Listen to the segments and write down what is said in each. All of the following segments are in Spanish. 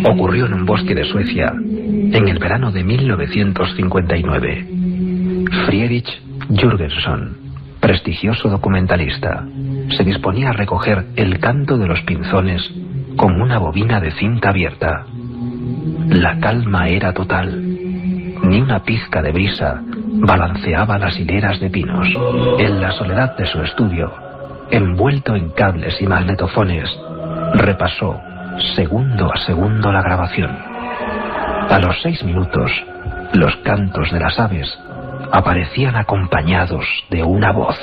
Ocurrió en un bosque de Suecia en el verano de 1959. Friedrich Jürgenson, prestigioso documentalista, se disponía a recoger el canto de los pinzones con una bobina de cinta abierta. La calma era total. Ni una pizca de brisa balanceaba las hileras de pinos. En la soledad de su estudio, envuelto en cables y magnetofones, repasó segundo a segundo la grabación. A los 6 minutos, los cantos de las aves aparecían acompañados de una voz.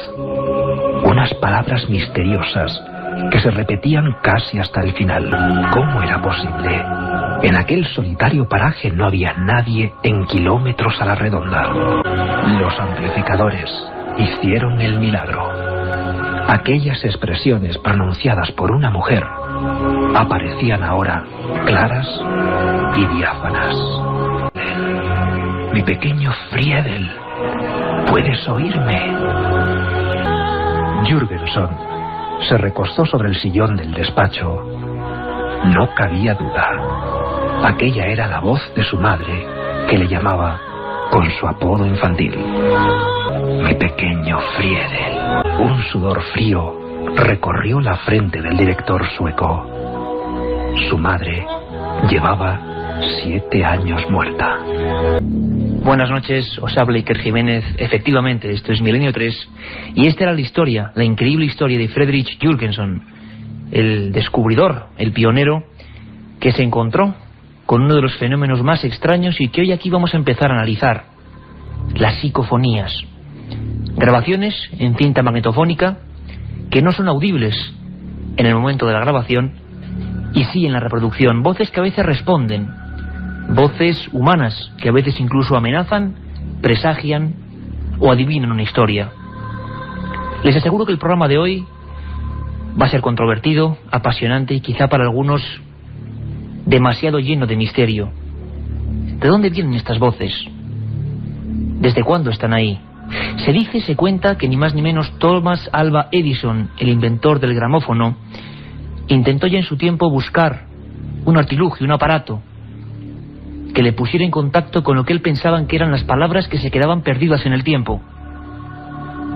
Unas palabras misteriosas que se repetían casi hasta el final. ¿Cómo era posible? En aquel solitario paraje no había nadie en kilómetros a la redonda. Los amplificadores hicieron el milagro. Aquellas expresiones pronunciadas por una mujer aparecían ahora claras y diáfanas. Mi pequeño Friedel, ¿puedes oírme? Jürgenson se recostó sobre el sillón del despacho. No cabía duda. Aquella era la voz de su madre, que le llamaba con su apodo infantil. Mi pequeño Friedel. Un sudor frío recorrió la frente del director sueco. Su madre llevaba 7 años muerta. Buenas noches, os habla Iker Jiménez. Efectivamente, esto es Milenio 3. Y esta era la historia, la increíble historia de Friedrich Jürgenson, el descubridor, el pionero, que se encontró con uno de los fenómenos más extraños y que hoy aquí vamos a empezar a analizar: las psicofonías. Grabaciones en cinta magnetofónica que no son audibles en el momento de la grabación y sí en la reproducción. Voces que a veces responden, voces humanas que a veces incluso amenazan, presagian o adivinan una historia. Les aseguro que el programa de hoy va a ser controvertido, apasionante y quizá para algunos demasiado lleno de misterio. ¿De dónde vienen estas voces? ¿Desde cuándo están ahí? Se cuenta que ni más ni menos Thomas Alva Edison, el inventor del gramófono, intentó ya en su tiempo buscar un artilugio, un aparato que le pusiera en contacto con lo que él pensaba que eran las palabras que se quedaban perdidas en el tiempo.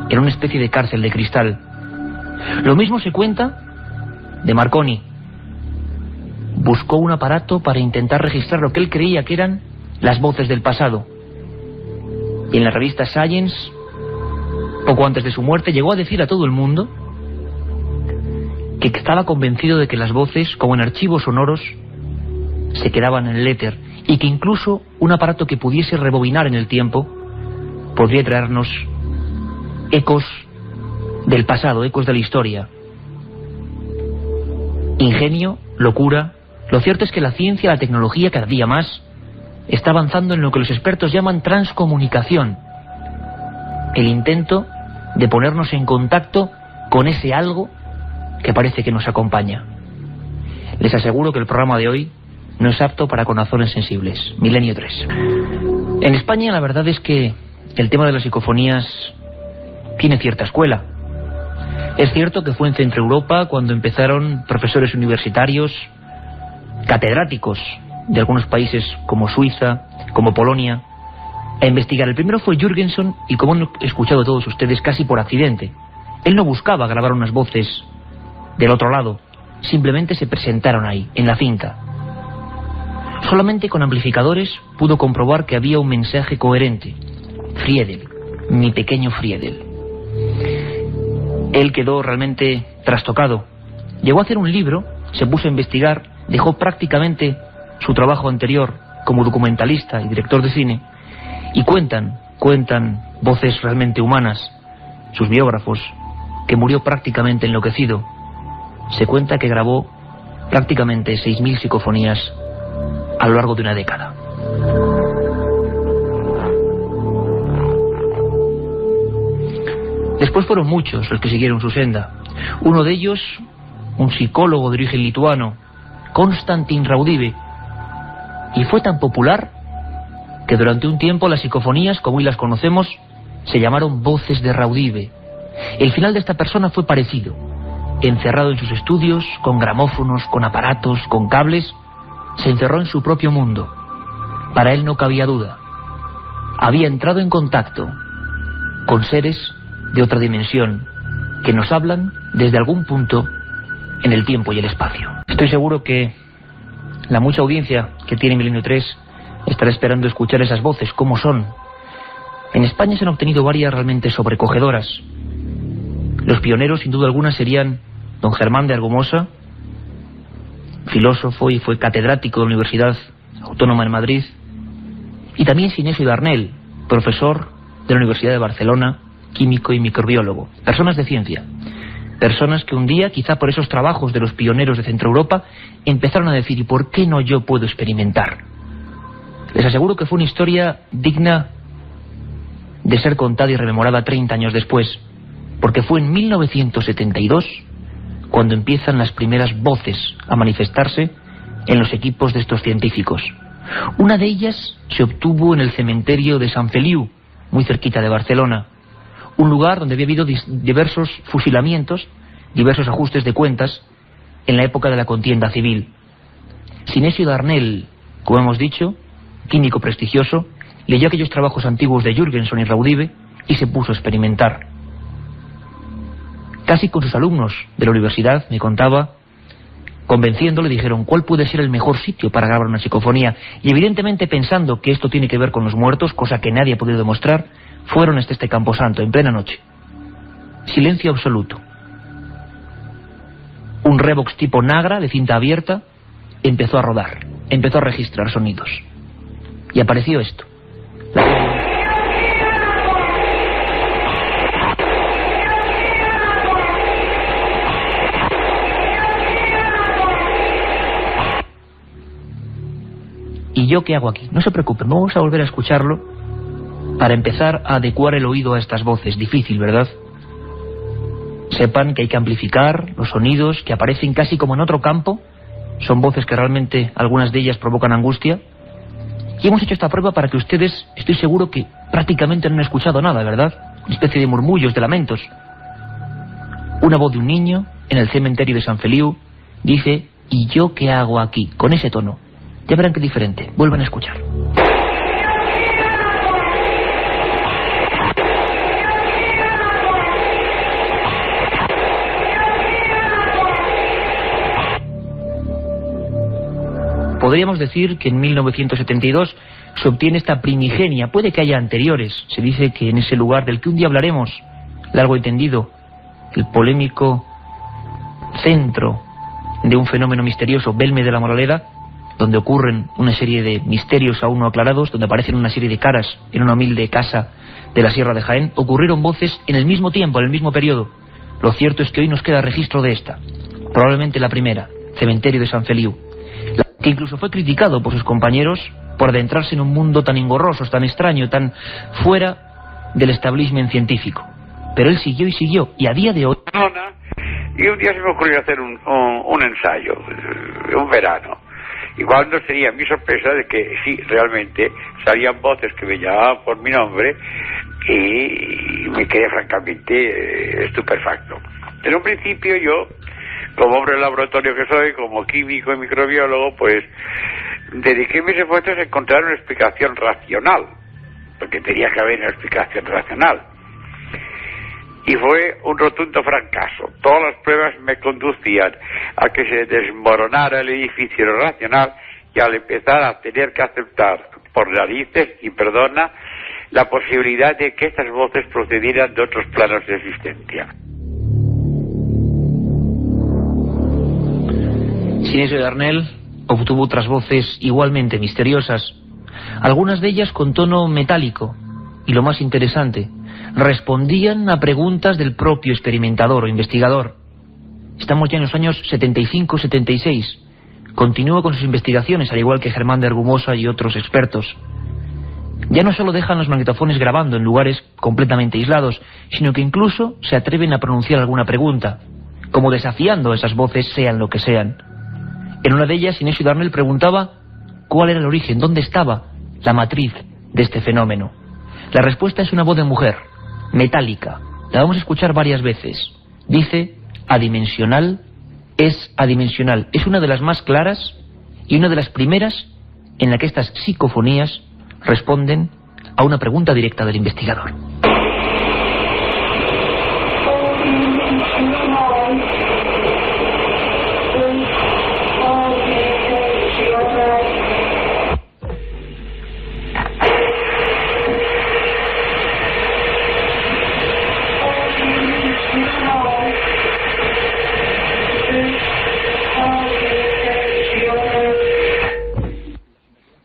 Era una especie de cárcel de cristal. Lo mismo se cuenta de Marconi. Buscó un aparato para intentar registrar lo que él creía que eran las voces del pasado. Y en la revista Science, poco antes de su muerte, llegó a decir a todo el mundo que estaba convencido de que las voces, como en archivos sonoros, se quedaban en el éter y que incluso un aparato que pudiese rebobinar en el tiempo podría traernos ecos del pasado, ecos de la historia. Ingenio, locura. Lo cierto es que la ciencia, la tecnología, cada día más está avanzando en lo que los expertos llaman transcomunicación, el intento de ponernos en contacto con ese algo que parece que nos acompaña. Les aseguro que el programa de hoy no es apto para corazones sensibles. Milenio 3. En España la verdad es que el tema de las psicofonías tiene cierta escuela. Es cierto que fue en Centro Europa cuando empezaron profesores universitarios, catedráticos de algunos países como Suiza, como Polonia, a investigar. El primero fue Jürgenson y, como han escuchado todos ustedes, casi por accidente. Él no buscaba grabar unas voces del otro lado, simplemente se presentaron ahí, en la finca. Solamente con amplificadores pudo comprobar que había un mensaje coherente. Friedel, mi pequeño Friedel. Él quedó realmente trastocado. Llegó a hacer un libro, se puso a investigar, dejó prácticamente su trabajo anterior como documentalista y director de cine, y cuentan voces realmente humanas, sus biógrafos, que murió prácticamente enloquecido. Se cuenta que grabó prácticamente 6.000 psicofonías a lo largo de una década. Después fueron muchos los que siguieron su senda. Uno de ellos, un psicólogo de origen lituano, Konstantin Raudive, y fue tan popular que durante un tiempo las psicofonías, como hoy las conocemos, se llamaron voces de Raudive. El final de esta persona fue parecido: encerrado en sus estudios, con gramófonos, con aparatos, con cables, Se encerró en su propio mundo. Para él no cabía duda. Había entrado en contacto con seres de otra dimensión que nos hablan desde algún punto en el tiempo y el espacio. Estoy seguro que la mucha audiencia que tiene Milenio 3 estará esperando escuchar esas voces, cómo son. En España se han obtenido varias realmente sobrecogedoras. Los pioneros, sin duda alguna, serían don Germán de Argumosa, filósofo y fue catedrático de la Universidad Autónoma de Madrid, y también Sinesio Darnell, profesor de la Universidad de Barcelona, químico y microbiólogo. Personas de ciencia, personas que un día, quizá por esos trabajos de los pioneros de Centro Europa, empezaron a decir: ¿y por qué no yo puedo experimentar? Les aseguro que fue una historia digna de ser contada y rememorada 30 años después, porque fue en 1972 cuando empiezan las primeras voces a manifestarse en los equipos de estos científicos. Una de ellas se obtuvo en el cementerio de Sant Feliu, muy cerquita de Barcelona, un lugar donde había habido diversos fusilamientos, diversos ajustes de cuentas en la época de la contienda civil. Sinesio Darnell, como hemos dicho, químico prestigioso, leyó aquellos trabajos antiguos de Jürgenson y Raudive y se puso a experimentar. Casi con sus alumnos de la universidad, me contaba, convenciéndole, dijeron: ¿cuál puede ser el mejor sitio para grabar una psicofonía? Y evidentemente, pensando que esto tiene que ver con los muertos, cosa que nadie ha podido demostrar, fueron hasta este camposanto en plena noche. Silencio absoluto. Un Revox tipo Nagra de cinta abierta empezó a rodar, empezó a registrar sonidos. Y apareció esto. ¿Y yo qué hago aquí? No se preocupen, vamos a volver a escucharlo para empezar a adecuar el oído a estas voces. Difícil, ¿verdad? Sepan que hay que amplificar los sonidos que aparecen casi como en otro campo. Son voces que realmente, algunas de ellas provocan angustia. Y hemos hecho esta prueba para que ustedes, estoy seguro que prácticamente no han escuchado nada, ¿verdad? Una especie de murmullos, de lamentos. Una voz de un niño en el cementerio de Sant Feliu dice: ¿y yo qué hago aquí? Con ese tono. Ya verán qué diferente. Vuelvan a escuchar. Podríamos decir que en 1972 se obtiene esta primigenia. Puede que haya anteriores. Se dice que en ese lugar del que un día hablaremos, largo y tendido, el polémico centro de un fenómeno misterioso, Belme de la Moraleda, donde ocurren una serie de misterios aún no aclarados, donde aparecen una serie de caras en una humilde casa de la Sierra de Jaén, ocurrieron voces en el mismo tiempo, en el mismo periodo. Lo cierto es que hoy nos queda registro de esta, probablemente la primera, cementerio de Sant Feliu, que incluso fue criticado por sus compañeros por adentrarse en un mundo tan engorroso, tan extraño, tan fuera del establishment científico. Pero él siguió y siguió, y a día de hoy... Y un día se me ocurrió hacer un ensayo, un verano. Igual no sería mi sorpresa de que sí, realmente salían voces que me llamaban por mi nombre y me quedé francamente estupefacto. En un principio yo, como hombre de laboratorio que soy, como químico y microbiólogo, pues dediqué mis esfuerzos a encontrar una explicación racional, porque tenía que haber una explicación racional. Y fue un rotundo fracaso. Todas las pruebas me conducían a que se desmoronara el edificio racional y al empezar a tener que aceptar por narices, y perdona, la posibilidad de que estas voces procedieran de otros planos de existencia. Sinesio Darnell obtuvo otras voces igualmente misteriosas, algunas de ellas con tono metálico, y lo más interesante, respondían a preguntas del propio experimentador o investigador. Estamos ya en los años 75-76. Continúa con sus investigaciones, al igual que Germán de Argumosa y otros expertos. Ya no solo dejan los magnetofones grabando en lugares completamente aislados, sino que incluso se atreven a pronunciar alguna pregunta, como desafiando a esas voces, sean lo que sean. En una de ellas, Sinesio Darnell preguntaba cuál era el origen, dónde estaba la matriz de este fenómeno. La respuesta es una voz de mujer, metálica. La vamos a escuchar varias veces. Dice: adimensional, es adimensional. Es una de las más claras y una de las primeras en la que estas psicofonías responden a una pregunta directa del investigador.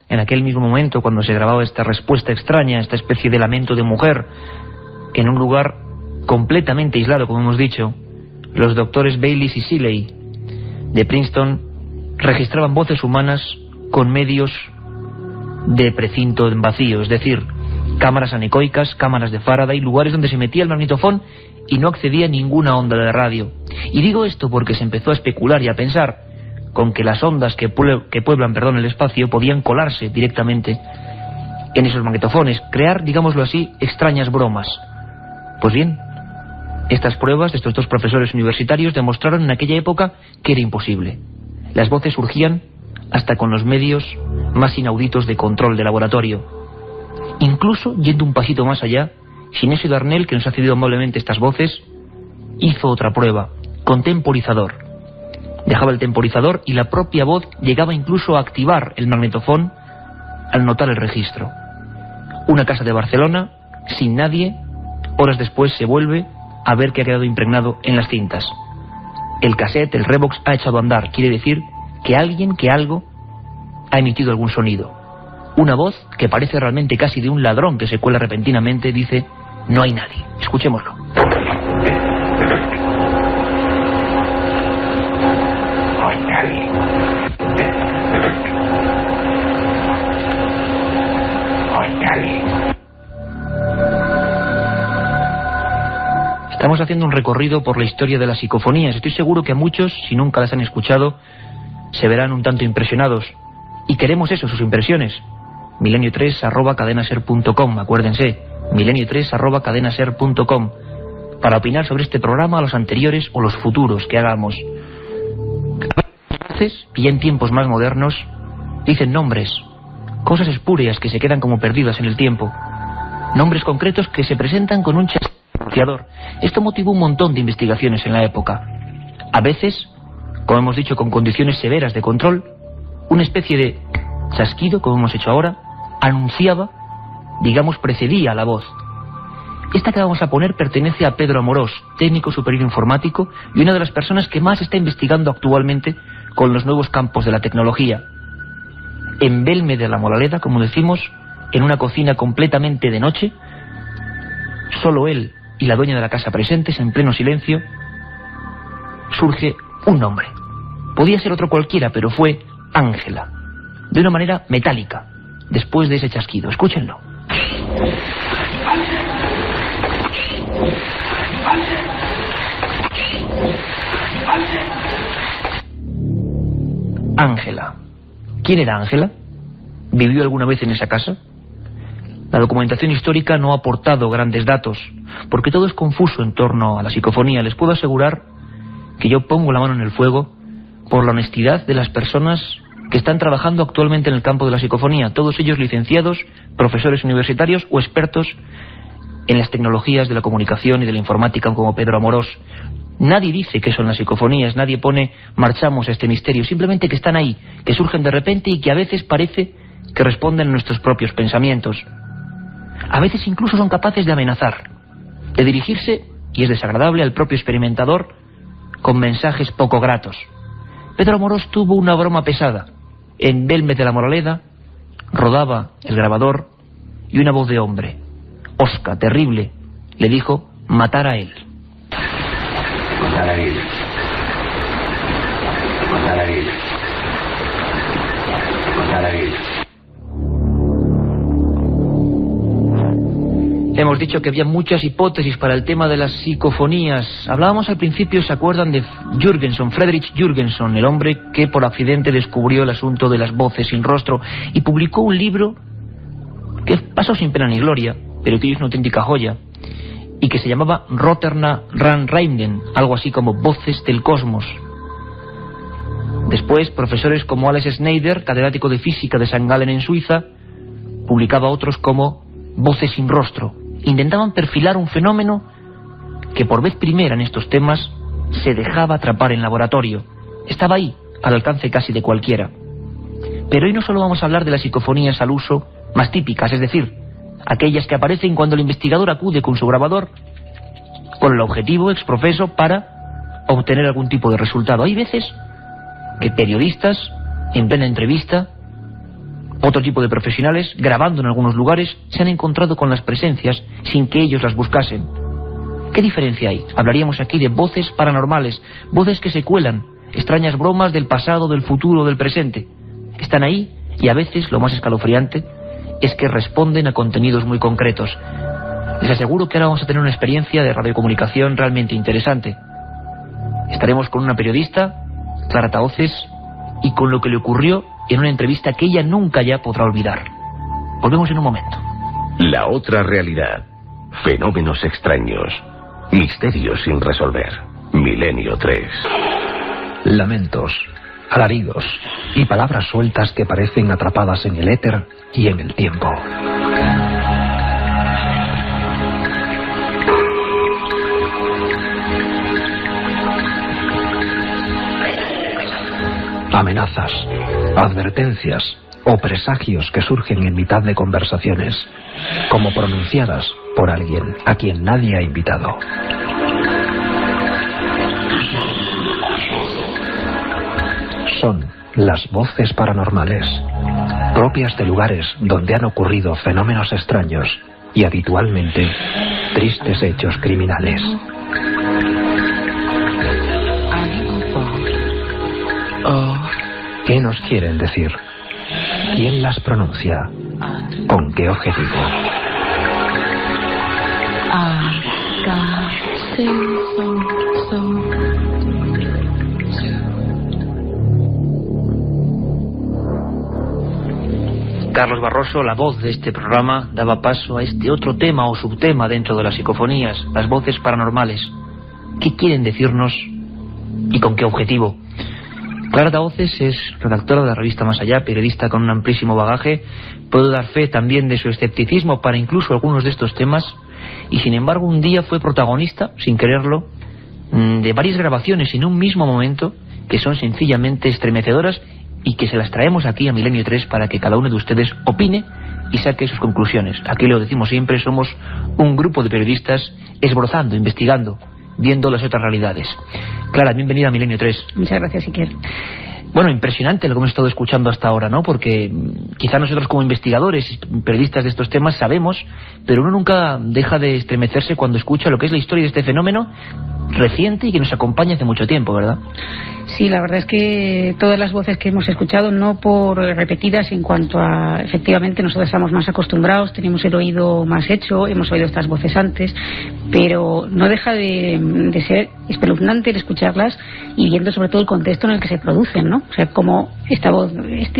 En aquel mismo momento, cuando se grababa esta respuesta extraña, esta especie de lamento de mujer, en un lugar completamente aislado, como hemos dicho, los doctores Bayliss y Seeley de Princeton registraban voces humanas con medios de precinto en vacío, es decir, cámaras anecoicas, cámaras de Faraday, lugares donde se metía el magnetofón y no accedía ninguna onda de radio. Y digo esto porque se empezó a especular y a pensar con que las ondas que pueblan el espacio podían colarse directamente en esos magnetofones, crear, digámoslo así, extrañas bromas. Pues bien, estas pruebas de estos dos profesores universitarios demostraron en aquella época que era imposible. Las voces surgían hasta con los medios más inauditos de control de laboratorio. Incluso, yendo un pasito más allá, Sinesio Darnell, que nos ha cedido amablemente estas voces, hizo otra prueba, con temporizador. Dejaba el temporizador y la propia voz llegaba incluso a activar el magnetofón al notar el registro. Una casa de Barcelona, sin nadie, horas después se vuelve a ver que ha quedado impregnado en las cintas. El cassette, el Revox, ha echado a andar. Quiere decir que alguien, que algo, ha emitido algún sonido. Una voz que parece realmente casi de un ladrón que se cuela repentinamente, dice: no hay nadie. Escuchémoslo. Estamos haciendo un recorrido por la historia de las psicofonías. Estoy seguro que a muchos, si nunca las han escuchado, se verán un tanto impresionados. Y queremos eso, sus impresiones. milenio3@cadenaser.com, acuérdense, milenio3@cadenaser.com, para opinar sobre este programa, los anteriores o los futuros que hagamos. A veces, y en tiempos más modernos, dicen nombres, cosas espurias que se quedan como perdidas en el tiempo, nombres concretos que se presentan con un chasquido. Esto motivó un montón de investigaciones en la época. A veces, como hemos dicho, con condiciones severas de control, una especie de chasquido, como hemos hecho ahora, anunciaba, digamos, precedía a la voz. Esta que vamos a poner pertenece a Pedro Amorós, técnico superior informático y una de las personas que más está investigando actualmente con los nuevos campos de la tecnología. En Belme de la Moraleda, como decimos, en una cocina completamente de noche, solo él y la dueña de la casa presentes, en pleno silencio, surge un nombre. Podía ser otro cualquiera, pero fue Ángela, de una manera metálica, después de ese chasquido. Escúchenlo. Ángela. ¿Quién era Ángela? ¿Vivió alguna vez en esa casa? La documentación histórica no ha aportado grandes datos, porque todo es confuso en torno a la psicofonía. Les puedo asegurar que yo pongo la mano en el fuego por la honestidad de las personas que están trabajando actualmente en el campo de la psicofonía, todos ellos licenciados, profesores universitarios o expertos en las tecnologías de la comunicación y de la informática, como Pedro Amorós. Nadie dice qué son las psicofonías, nadie pone marchamos a este misterio, simplemente que están ahí, que surgen de repente y que a veces parece que responden a nuestros propios pensamientos. A veces incluso son capaces de amenazar, de dirigirse, y es desagradable, al propio experimentador con mensajes poco gratos. Pedro Amorós tuvo una broma pesada. En Belme de la Moraleda rodaba el grabador y una voz de hombre, hosca, terrible, le dijo: matar a él. Matar a él. Matar a él. Matar a él. Hemos dicho que había muchas hipótesis para el tema de las psicofonías. Hablábamos al principio, ¿se acuerdan de Jürgenson, Friedrich Jürgenson, el hombre que por accidente descubrió el asunto de las voces sin rostro y publicó un libro que pasó sin pena ni gloria, pero que es una auténtica joya, y que se llamaba Roterna Ran Reinden, algo así como Voces del Cosmos? Después, profesores como Alex Schneider, catedrático de física de St. Gallen en Suiza, publicaba otros como Voces sin rostro. Intentaban perfilar un fenómeno que por vez primera en estos temas se dejaba atrapar en laboratorio. Estaba ahí, al alcance casi de cualquiera. Pero hoy no solo vamos a hablar de las psicofonías al uso más típicas, es decir, aquellas que aparecen cuando el investigador acude con su grabador con el objetivo exprofeso para obtener algún tipo de resultado. Hay veces que periodistas, en plena entrevista, otro tipo de profesionales, grabando en algunos lugares, se han encontrado con las presencias sin que ellos las buscasen. ¿Qué diferencia hay? Hablaríamos aquí de voces paranormales, voces que se cuelan, extrañas bromas del pasado, del futuro, del presente. Están ahí y a veces, lo más escalofriante, es que responden a contenidos muy concretos. Les aseguro que ahora vamos a tener una experiencia de radiocomunicación realmente interesante. Estaremos con una periodista, Clara Tahoces, y con lo que le ocurrió en una entrevista que ella nunca ya podrá olvidar. Volvemos en un momento. La otra realidad. Fenómenos extraños. Misterios sin resolver. Milenio 3. Lamentos, alaridos y palabras sueltas que parecen atrapadas en el éter y en el tiempo. Amenazas, advertencias o presagios que surgen en mitad de conversaciones, como pronunciadas por alguien a quien nadie ha invitado. Son las voces paranormales, propias de lugares donde han ocurrido fenómenos extraños y habitualmente tristes hechos criminales. ¿Qué nos quieren decir? ¿Quién las pronuncia? ¿Con qué objetivo? Carlos Barroso, la voz de este programa, daba paso a este otro tema o subtema dentro de las psicofonías, las voces paranormales. ¿Qué quieren decirnos y con qué objetivo? Clara Tahoces es redactora de la revista Más Allá, periodista con un amplísimo bagaje. Puedo dar fe también de su escepticismo para incluso algunos de estos temas, y sin embargo un día fue protagonista, sin quererlo, de varias grabaciones en un mismo momento que son sencillamente estremecedoras y que se las traemos aquí a Milenio 3 para que cada uno de ustedes opine y saque sus conclusiones. Aquí lo decimos siempre, somos un grupo de periodistas esbozando, investigando, viendo las otras realidades. Clara, bienvenida a Milenio 3. Muchas gracias, Iker. Bueno, impresionante lo que hemos estado escuchando hasta ahora, ¿no? Porque quizá nosotros como investigadores, periodistas de estos temas, sabemos, pero uno nunca deja de estremecerse cuando escucha lo que es la historia de este fenómeno reciente y que nos acompaña hace mucho tiempo, ¿verdad? Sí, la verdad es que todas las voces que hemos escuchado, no por repetidas en cuanto a, efectivamente, nosotros estamos más acostumbrados, tenemos el oído más hecho, hemos oído estas voces antes, pero no deja de ser espeluznante el escucharlas y viendo sobre todo el contexto en el que se producen, ¿no? O sea, como esta voz,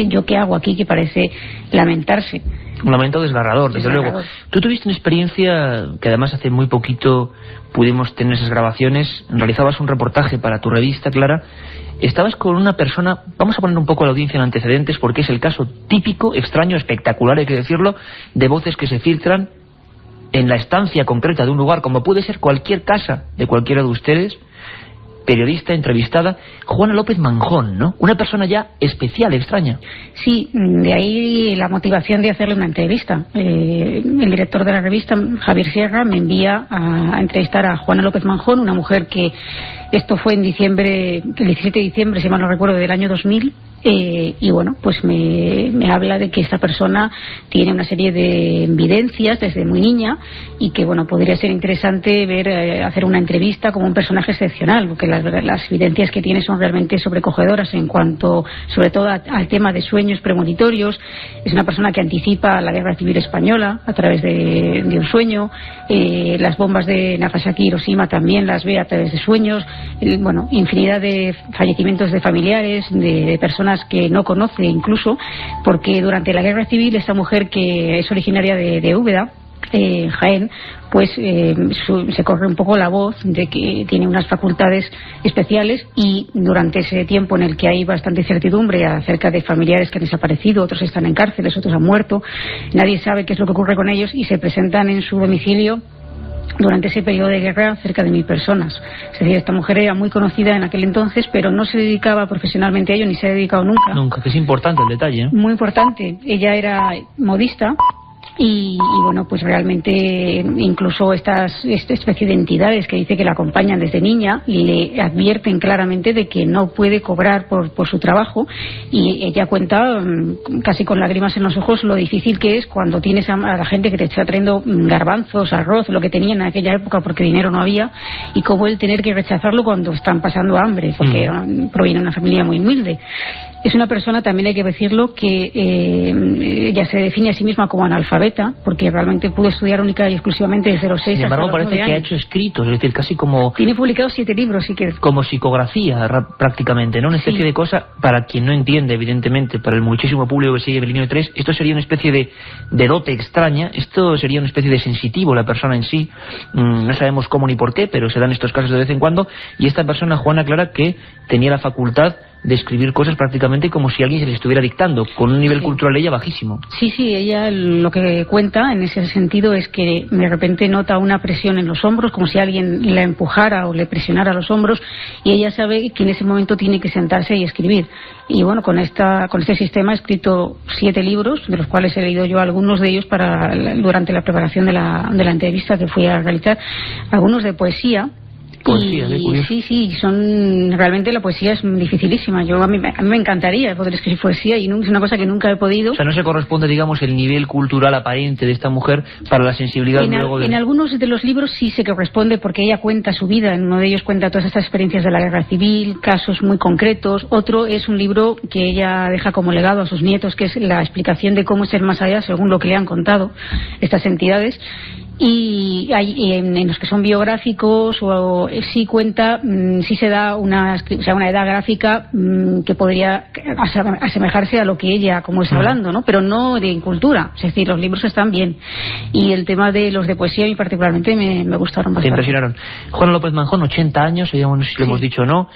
yo qué hago aquí, que parece lamentarse. Un lamento desgarrador, desde luego. Tú tuviste una experiencia que además hace muy poquito pudimos tener esas grabaciones. Realizabas un reportaje para tu revista, Clara. Estabas con una persona, vamos a poner un poco a la audiencia en antecedentes porque es el caso típico, extraño, espectacular, hay que decirlo, de voces que se filtran en la estancia concreta de un lugar, como puede ser cualquier casa de cualquiera de ustedes. Periodista entrevistada, Juana López Manjón, ¿no? Una persona ya especial, extraña. Sí, de ahí la motivación de hacerle una entrevista. El director de la revista, Javier Sierra, me envía a entrevistar a Juana López Manjón, una mujer que esto fue en diciembre, el 17 de diciembre, si mal no recuerdo, del año 2000. Y bueno, pues me habla de que esta persona tiene una serie de evidencias desde muy niña y que bueno, podría ser interesante ver, hacer una entrevista como un personaje excepcional, porque las evidencias que tiene son realmente sobrecogedoras en cuanto sobre todo al tema de sueños premonitorios. Es una persona que anticipa la guerra civil española a través de un sueño. Las bombas de Nagasaki y Hiroshima también las ve a través de sueños. Bueno, infinidad de fallecimientos de familiares, de personas que no conoce incluso, porque durante la guerra civil esta mujer, que es originaria de Úbeda, Jaén, pues se corre un poco la voz de que tiene unas facultades especiales, y durante ese tiempo en el que hay bastante incertidumbre acerca de familiares que han desaparecido, otros están en cárceles, otros han muerto, nadie sabe qué es lo que ocurre con ellos, y se presentan en su domicilio durante ese periodo de guerra cerca de 1000 personas. Es decir, esta mujer era muy conocida en aquel entonces, pero no se dedicaba profesionalmente a ello, ni se ha dedicado nunca. Nunca, que es importante el detalle, ¿eh? Muy importante. Ella era modista. Y bueno, pues realmente incluso esta especie de entidades que dice que la acompañan desde niña le advierten claramente de que no puede cobrar por su trabajo, y ella cuenta casi con lágrimas en los ojos lo difícil que es cuando tienes a la gente que te está trayendo garbanzos, arroz, lo que tenían en aquella época porque dinero no había, y cómo el tener que rechazarlo cuando están pasando hambre, porque proviene de una familia muy humilde. Es una persona, también hay que decirlo, que ella se define a sí misma como analfabeta, porque realmente pudo estudiar única y exclusivamente desde los 6 Sin embargo, hasta los 9 parece que ha años. hecho escritos, es decir, casi como... Tiene publicados 7 libros, sí que... Como psicografía, prácticamente, ¿no? Una especie de cosa, para quien no entiende, evidentemente, para el muchísimo público que sigue Milenio 3, esto sería una especie de dote extraña, esto sería una especie de sensitivo, la persona en sí, no sabemos cómo ni por qué, pero se dan estos casos de vez en cuando, y esta persona, Juana, aclara que tenía la facultad de escribir cosas prácticamente como si alguien se les estuviera dictando, con un nivel cultural de ella bajísimo. Sí, ella lo que cuenta en ese sentido es que de repente nota una presión en los hombros, como si alguien la empujara o le presionara los hombros, y ella sabe que en ese momento tiene que sentarse y escribir. Y bueno, con este sistema he escrito 7 libros, de los cuales he leído yo algunos de ellos durante la preparación de la entrevista que fui a realizar, algunos de poesía. Sí, realmente la poesía es dificilísima. A mí me encantaría poder escribir poesía, y es una cosa que nunca he podido. O sea, no se corresponde, digamos, el nivel cultural aparente de esta mujer para la sensibilidad en algunos de los libros sí se corresponde, porque ella cuenta su vida. En uno de ellos cuenta todas estas experiencias de la guerra civil, casos muy concretos. Otro es un libro que ella deja como legado a sus nietos, que es la explicación de cómo es el más allá según lo que le han contado estas entidades. Y en los que son biográficos sí cuenta, sí se da una edad gráfica que podría asemejarse a lo que ella como es hablando, ¿no? Pero no de cultura, es decir, los libros están bien, y el tema de los de poesía a mí particularmente me gustaron bastante. Te impresionaron. Juana López Manjón, 80 años, no sé si lo hemos dicho o no,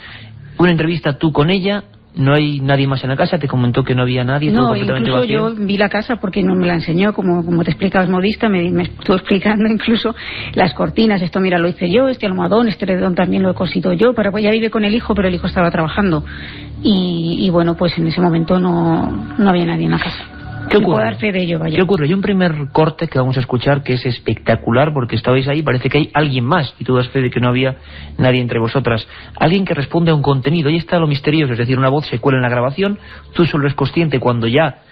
una entrevista tú con ella. No hay nadie más en la casa, te comentó que no había nadie, todo completamente vacío. Yo vi la casa porque no me la enseñó, como te explicabas, modista, me estuvo explicando incluso las cortinas, esto mira lo hice yo, este almohadón, este edredón también lo he cosido yo, pero pues ya vive con el hijo, pero el hijo estaba trabajando, y bueno, pues en ese momento no había nadie en la casa. ¿Qué ocurre? Puedo dar fe de ello, vaya. ¿Qué ocurre? Hay un primer corte que vamos a escuchar que es espectacular, porque estabais ahí, parece que hay alguien más, y tú das fe de que no había nadie entre vosotras. Alguien que responde a un contenido, ahí está lo misterioso, es decir, una voz se cuela en la grabación, tú solo eres consciente cuando ya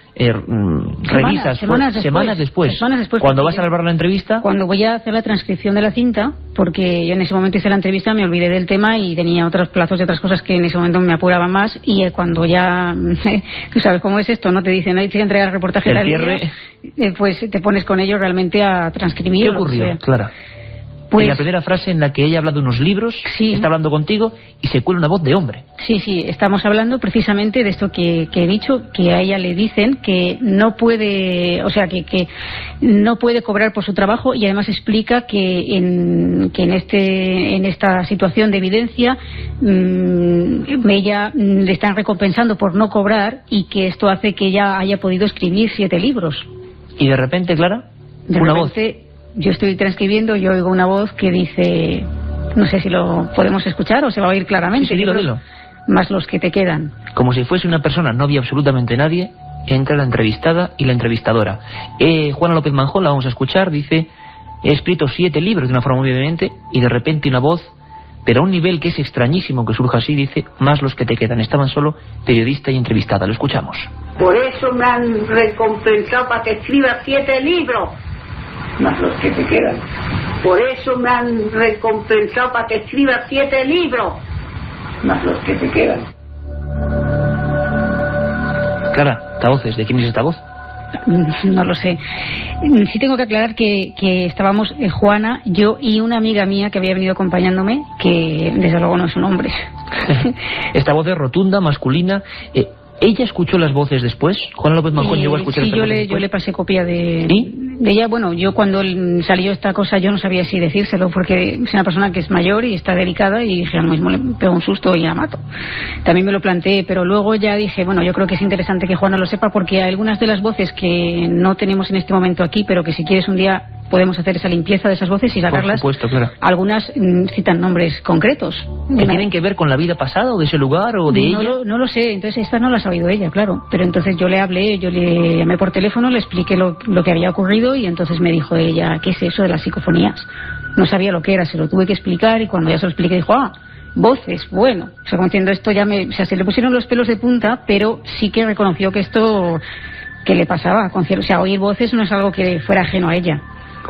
revisas semanas después, cuando vas a grabar la entrevista. Cuando voy a hacer la transcripción de la cinta, porque yo en ese momento hice la entrevista, me olvidé del tema y tenía otros plazos de otras cosas que en ese momento me apuraban más, y cuando ya tú sabes cómo es esto, no te dicen, hay que entregar el reportaje del cierre, pues te pones con ellos realmente a transcribir. ¿Qué ocurrió, Clara? Pues, en la primera frase en la que ella habla de unos libros, está hablando contigo y se cuela una voz de hombre. Sí, estamos hablando precisamente de esto que he dicho, que a ella le dicen que no puede, o sea, que no puede cobrar por su trabajo, y además explica que en esta situación de evidencia ella le están recompensando por no cobrar, y que esto hace que ella haya podido escribir 7 libros. Y de repente, Clara, una voz. Yo estoy transcribiendo y oigo una voz que dice, no sé si lo podemos escuchar o se va a oír claramente. Sí, dilo. Más los que te quedan. Como si fuese una persona, no había absolutamente nadie, entra la entrevistada y la entrevistadora. Juana López Manjón, la vamos a escuchar, dice, he escrito 7 libros de una forma muy evidente, y de repente una voz, pero a un nivel que es extrañísimo que surja así, dice, más los que te quedan. Estaban solo periodista y entrevistada. Lo escuchamos. Por eso me han recompensado para que escriba 7 libros. Más los que te quedan. Por eso me han recompensado para que escriba 7 libros. Más los que te quedan. Clara, esta voz, ¿de quién es esta voz? No lo sé. Sí tengo que aclarar que estábamos Juana, yo y una amiga mía que había venido acompañándome, que desde luego no es un hombre. Esta voz es rotunda, masculina. ¿Ella escuchó las voces después? ¿Juana López Manjón llegó a escuchar las voces después? Yo le pasé copia de... ¿Sí? ella, bueno, yo cuando salió esta cosa yo no sabía si decírselo, porque es una persona que es mayor y está delicada, y dije, a lo mismo le pego un susto y la mato. También me lo planteé, pero luego ya dije, bueno, yo creo que es interesante que Juana lo sepa, porque hay algunas de las voces que no tenemos en este momento aquí, pero que si quieres un día podemos hacer esa limpieza de esas voces y sacarlas. Por supuesto, claro. Algunas citan nombres concretos. ¿Que tienen que ver con la vida pasada o de ese lugar o de ella? No lo sé, entonces esta no la ha sabido ella, claro. Pero entonces yo le hablé, yo le llamé por teléfono, le expliqué lo que había ocurrido, y entonces me dijo ella, ¿qué es eso de las psicofonías? No sabía lo que era, se lo tuve que explicar, y cuando ya se lo expliqué dijo, voces, bueno. O sea, como entiendo esto ya se le pusieron los pelos de punta, pero sí que reconoció que esto que le pasaba. O sea, oír voces no es algo que fuera ajeno a ella.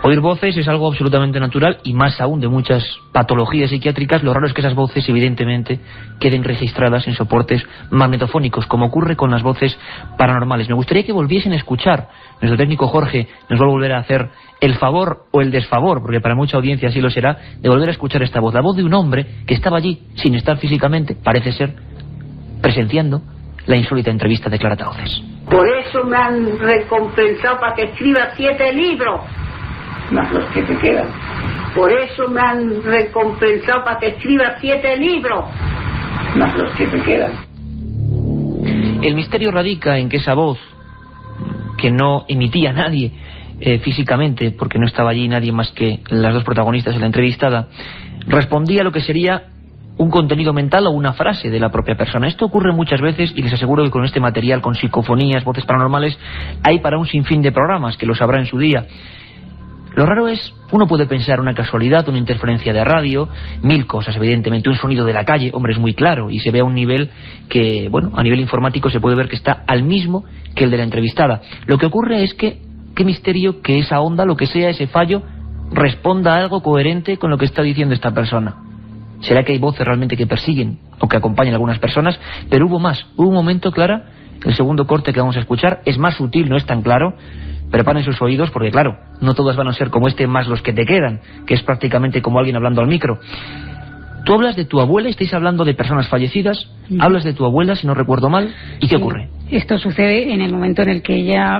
Oír voces es algo absolutamente natural, y más aún de muchas patologías psiquiátricas. Lo raro es que esas voces evidentemente queden registradas en soportes magnetofónicos, como ocurre con las voces paranormales. Me gustaría que volviesen a escuchar. Nuestro técnico Jorge nos va a volver a hacer el favor o el desfavor, porque para mucha audiencia así lo será, de volver a escuchar esta voz, la voz de un hombre que estaba allí sin estar físicamente, parece ser, presenciando la insólita entrevista de Clara Tauces. Por eso me han recompensado para que escriba 7 libros. Más los que te quedan. Por eso me han recompensado para que escriba 7 libros. Más los que te quedan. El misterio radica en que esa voz, que no emitía nadie físicamente, porque no estaba allí nadie más que las dos protagonistas de la entrevistada, respondía a lo que sería un contenido mental o una frase de la propia persona. Esto ocurre muchas veces, y les aseguro que con este material, con psicofonías, voces paranormales, hay para un sinfín de programas, que lo sabrá en su día. Lo raro es, uno puede pensar una casualidad, una interferencia de radio, mil cosas, evidentemente, un sonido de la calle, hombre, es muy claro, y se ve a un nivel que, bueno, a nivel informático se puede ver que está al mismo que el de la entrevistada. Lo que ocurre es que, qué misterio que esa onda, lo que sea, ese fallo, responda a algo coherente con lo que está diciendo esta persona. ¿Será que hay voces realmente que persiguen o que acompañan a algunas personas? Pero hubo más, hubo un momento, Clara, el segundo corte que vamos a escuchar, es más sutil, no es tan claro. Preparen sus oídos porque, claro, no todas van a ser como este más los que te quedan, que es prácticamente como alguien hablando al micro. Tú hablas de tu abuela, estáis hablando de personas fallecidas, hablas de tu abuela, si no recuerdo mal, ¿y qué ocurre? Esto sucede en el momento en el que ella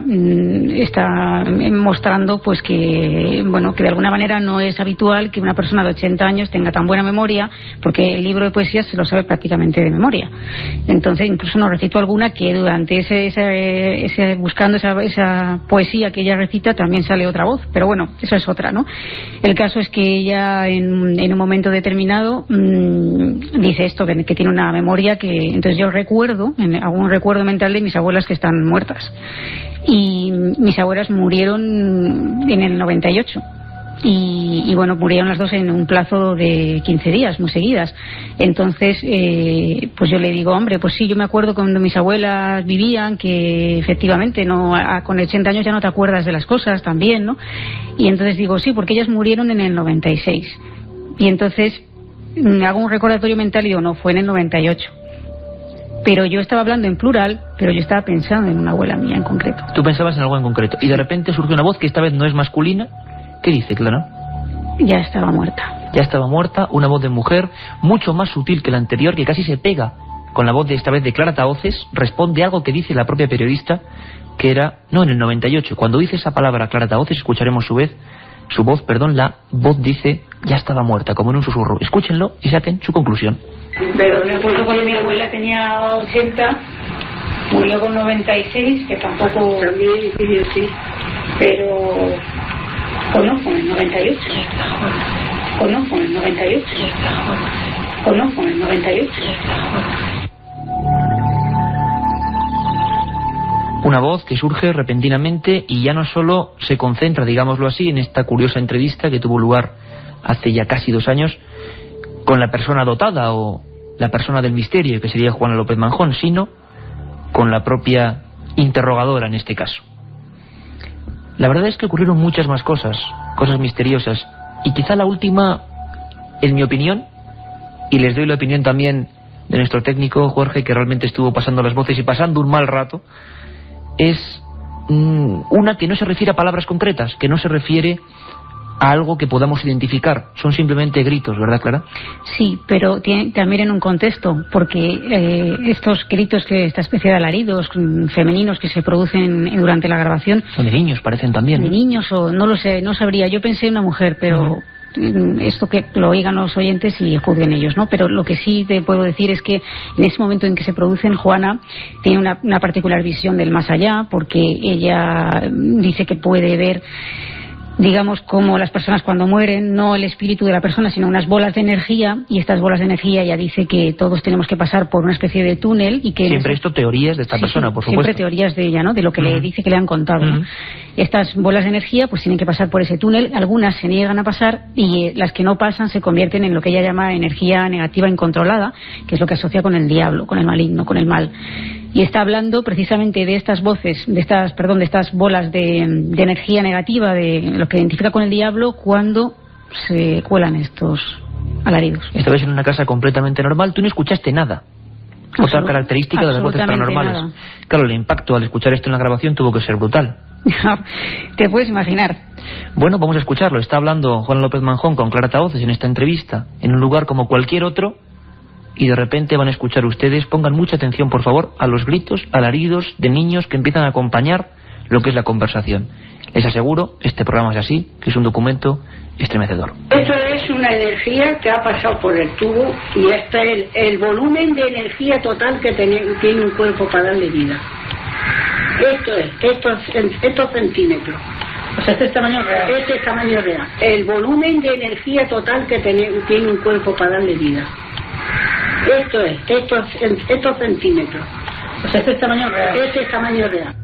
está mostrando pues que, bueno, que de alguna manera no es habitual que una persona de 80 años tenga tan buena memoria, porque el libro de poesía se lo sabe prácticamente de memoria. Entonces incluso nos recitó alguna que durante ese buscando esa poesía que ella recita también sale otra voz, pero bueno, eso es otra, ¿no? El caso es que ella en un momento determinado dice esto, que tiene una memoria que, entonces yo recuerdo, hago un recuerdo mental de mis abuelas que están muertas, y mis abuelas murieron en el 98 y bueno, murieron las dos en un plazo de 15 días muy seguidas. Entonces pues yo le digo, hombre, pues sí, yo me acuerdo cuando mis abuelas vivían, que efectivamente no, con 80 años ya no te acuerdas de las cosas también, ¿no? Y entonces digo, sí, porque ellas murieron en el 96. Y entonces me hago un recordatorio mental y digo, no, fue en el 98. Pero yo estaba hablando en plural, pero yo estaba pensando en una abuela mía en concreto. Tú pensabas en algo en concreto, y de repente surge una voz que esta vez no es masculina. ¿Qué dice, Clara? Ya estaba muerta. Ya estaba muerta, una voz de mujer, mucho más sutil que la anterior, que casi se pega con la voz de esta vez de Clara Tauces, responde algo que dice la propia periodista, que era, no, en el 98. Cuando dice esa palabra Clara Tauces, escucharemos su voz, la voz dice, ya estaba muerta, como en un susurro. Escúchenlo y saquen su conclusión. Pero me acuerdo cuando mi abuela tenía 80, murió con 96, que tampoco también, sí, pero conozco en el 98. Conozco en el 98. Conozco en el 98. Una voz que surge repentinamente y ya no solo se concentra, digámoslo así, en esta curiosa entrevista que tuvo lugar hace ya casi 2 años con la persona dotada o la persona del misterio, que sería Juana López Manjón, sino con la propia interrogadora en este caso. La verdad es que ocurrieron muchas más cosas misteriosas, y quizá la última, en mi opinión, y les doy la opinión también de nuestro técnico Jorge, que realmente estuvo pasando las voces y pasando un mal rato, es una que no se refiere a palabras concretas, que no se refiere a algo que podamos identificar. Son simplemente gritos, ¿verdad, Clara? Sí, pero también en un contexto, porque estos gritos, esta especie de alaridos femeninos que se producen durante la grabación... Son de niños, parecen también. De niños, o no lo sé, no sabría. Yo pensé en una mujer, pero... esto que lo oigan los oyentes y juzguen ellos, ¿no? Pero lo que sí te puedo decir es que en ese momento en que se producen, Juana tiene una particular visión del más allá, porque ella dice que puede ver, digamos, como las personas cuando mueren, no el espíritu de la persona, sino unas bolas de energía, y estas bolas de energía ella dice que todos tenemos que pasar por una especie de túnel y que... Siempre esto teorías de esta persona, por supuesto. Siempre teorías de ella, ¿no? De lo que le dice que le han contado, ¿no? Estas bolas de energía pues tienen que pasar por ese túnel, algunas se niegan a pasar y las que no pasan se convierten en lo que ella llama energía negativa incontrolada, que es lo que asocia con el diablo, con el maligno, con el mal. Y está hablando precisamente de estas voces, de estas bolas de energía negativa, de lo que identifica con el diablo cuando se cuelan estos alaridos. Esta vez en una casa completamente normal, tú no escuchaste nada. Otra característica de las voces paranormales. Nada. Claro, el impacto al escuchar esto en la grabación tuvo que ser brutal. Te puedes imaginar. Bueno, vamos a escucharlo. Está hablando Juan López Manjón con Clara Tahoces en esta entrevista, en un lugar como cualquier otro, y de repente van a escuchar ustedes, pongan mucha atención por favor, a los gritos, alaridos de niños que empiezan a acompañar lo que es la conversación. Les aseguro, este programa es así, que es un documento estremecedor. Esto es una energía que ha pasado por el tubo y este es el volumen de energía total que tiene un cuerpo para darle vida. Estos centímetros. O sea, este es tamaño real. Este es tamaño real. El volumen de energía total que tiene un cuerpo para darle vida. Estos centímetros. O sea, este es tamaño real. Este es tamaño real.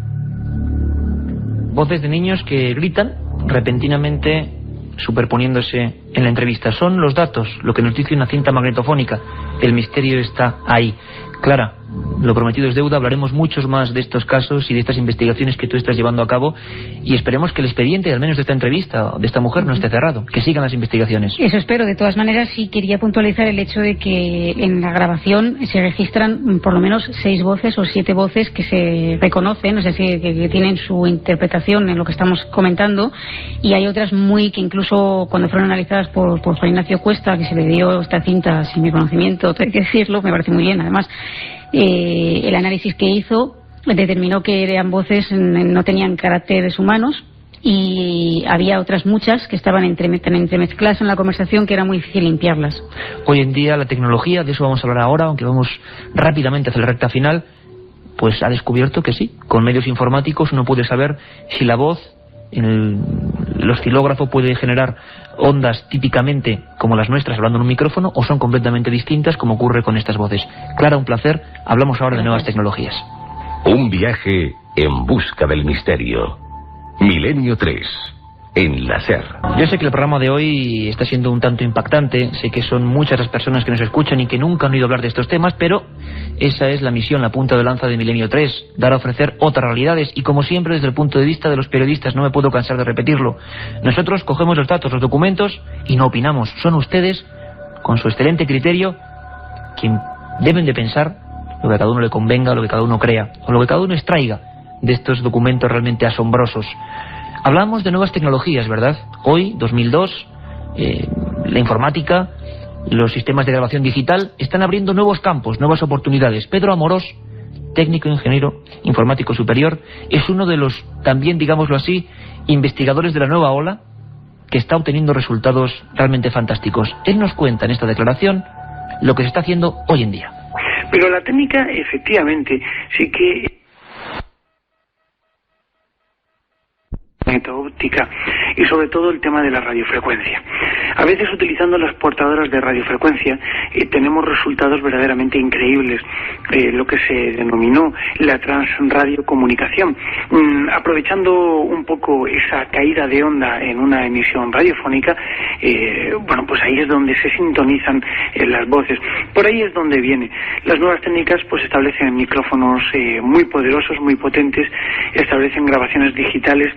Voces de niños que gritan repentinamente superponiéndose en la entrevista. Son los datos, lo que nos dice una cinta magnetofónica. El misterio está ahí. Clara, lo prometido es deuda, hablaremos muchos más de estos casos y de estas investigaciones que tú estás llevando a cabo y esperemos que el expediente, al menos de esta entrevista, de esta mujer, no esté cerrado, que sigan las investigaciones. Eso espero. De todas maneras, sí quería puntualizar el hecho de que en la grabación se registran por lo menos 6 voces o 7 voces que se reconocen, o sea, que tienen su interpretación en lo que estamos comentando, y hay otras que incluso cuando fueron analizadas por Juan Ignacio Cuesta, que se le dio esta cinta sin mi conocimiento, hay que decirlo, me parece muy bien, además, el análisis que hizo determinó que eran voces, no tenían caracteres humanos, y había otras muchas que estaban entremezcladas en la conversación que era muy difícil limpiarlas. Hoy en día la tecnología, de eso vamos a hablar ahora, aunque vamos rápidamente hacia la recta final, pues ha descubierto que sí, con medios informáticos uno puede saber si la voz en el oscilógrafo puede generar ondas típicamente como las nuestras hablando en un micrófono o son completamente distintas como ocurre con estas voces. Clara, un placer. Hablamos ahora de nuevas tecnologías. Un viaje en busca del misterio. Milenio 3, en la SER. Yo sé que el programa de hoy está siendo un tanto impactante, sé que son muchas las personas que nos escuchan y que nunca han oído hablar de estos temas, pero esa es la misión, la punta de lanza de Milenio 3, dar a ofrecer otras realidades y como siempre desde el punto de vista de los periodistas, no me puedo cansar de repetirlo, nosotros cogemos los datos, los documentos y no opinamos, son ustedes, con su excelente criterio, quien deben de pensar lo que a cada uno le convenga, lo que cada uno crea, o lo que cada uno extraiga de estos documentos realmente asombrosos. Hablamos de nuevas tecnologías, ¿verdad? Hoy, 2002, la informática, los sistemas de grabación digital están abriendo nuevos campos, nuevas oportunidades. Pedro Amorós, técnico ingeniero informático superior, es uno de los, también digámoslo así, investigadores de la nueva ola que está obteniendo resultados realmente fantásticos. Él nos cuenta en esta declaración lo que se está haciendo hoy en día. Pero la técnica, efectivamente, sí que óptica y sobre todo el tema de la radiofrecuencia. A veces utilizando las portadoras de radiofrecuencia tenemos resultados verdaderamente increíbles, lo que se denominó la transradiocomunicación. Aprovechando un poco esa caída de onda en una emisión radiofónica, pues ahí es donde se sintonizan las voces. Por ahí es donde viene. Las nuevas técnicas pues establecen micrófonos muy poderosos, muy potentes, establecen grabaciones digitales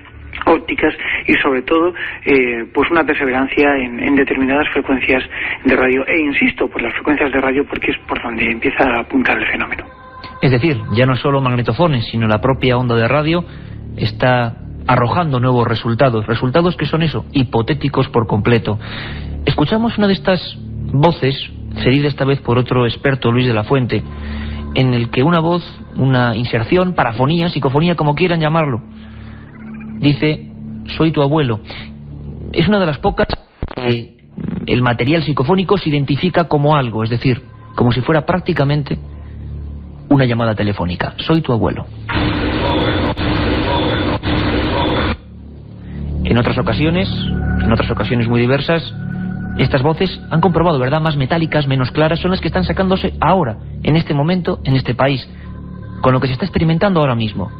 ópticas y sobre todo pues una perseverancia en determinadas frecuencias de radio insisto por las frecuencias de radio porque es por donde empieza a apuntar el fenómeno. Es decir, ya no solo magnetofones sino la propia onda de radio está arrojando nuevos resultados, resultados que son eso, hipotéticos por completo. Escuchamos una de estas voces, cedida esta vez por otro experto, Luis de la Fuente, en el que una voz, una inserción, parafonía, psicofonía, como quieran llamarlo, dice: soy tu abuelo. Es una de las pocas que el material psicofónico se identifica como algo, es decir, como si fuera prácticamente una llamada telefónica. Soy tu abuelo. En otras ocasiones muy diversas, estas voces han comprobado, ¿verdad?, más metálicas, menos claras, son las que están sacándose ahora, en este momento, en este país, con lo que se está experimentando ahora mismo.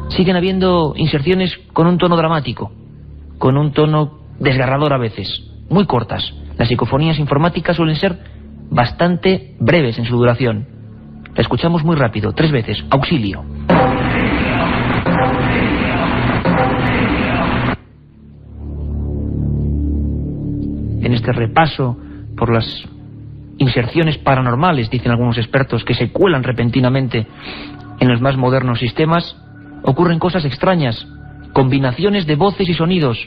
Siguen habiendo inserciones con un tono dramático, con un tono desgarrador a veces, muy cortas. Las psicofonías informáticas suelen ser bastante breves en su duración. La escuchamos muy rápido, 3 veces. Auxilio. En este repaso por las inserciones paranormales, dicen algunos expertos, que se cuelan repentinamente en los más modernos sistemas, ocurren cosas extrañas, combinaciones de voces y sonidos.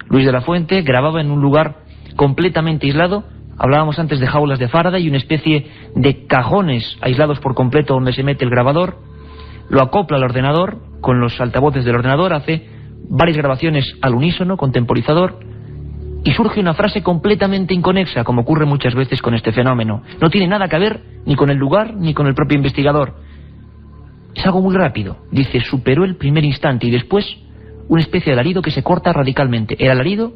Luis de la Fuente grababa en un lugar completamente aislado. Hablábamos antes de jaulas de Faraday y una especie de cajones aislados por completo donde se mete el grabador. Lo acopla al ordenador con los altavoces del ordenador, hace varias grabaciones al unísono con temporizador y surge una frase completamente inconexa, como ocurre muchas veces con este fenómeno. No tiene nada que ver ni con el lugar ni con el propio investigador. Es algo muy rápido. Dice: superó el primer instante, y después una especie de alarido que se corta radicalmente. El alarido,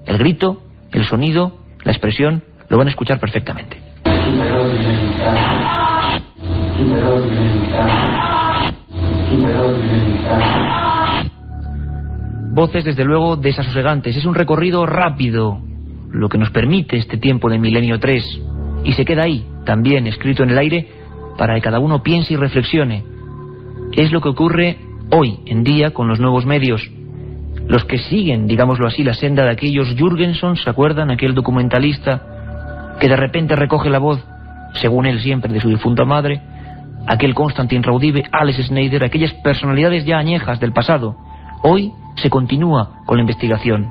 el grito, el sonido, la expresión, lo van a escuchar perfectamente. Voces, desde luego, desasosegantes. Es un recorrido rápido, lo que nos permite este tiempo de Milenio 3. Y se queda ahí, también escrito en el aire, para que cada uno piense y reflexione. Es lo que ocurre hoy en día con los nuevos medios. Los que siguen, digámoslo así, la senda de aquellos Jürgenson, ¿se acuerdan? Aquel documentalista que de repente recoge la voz, según él siempre, de su difunta madre. Aquel Konstantin Raudive, Alex Schneider, aquellas personalidades ya añejas del pasado. Hoy se continúa con la investigación,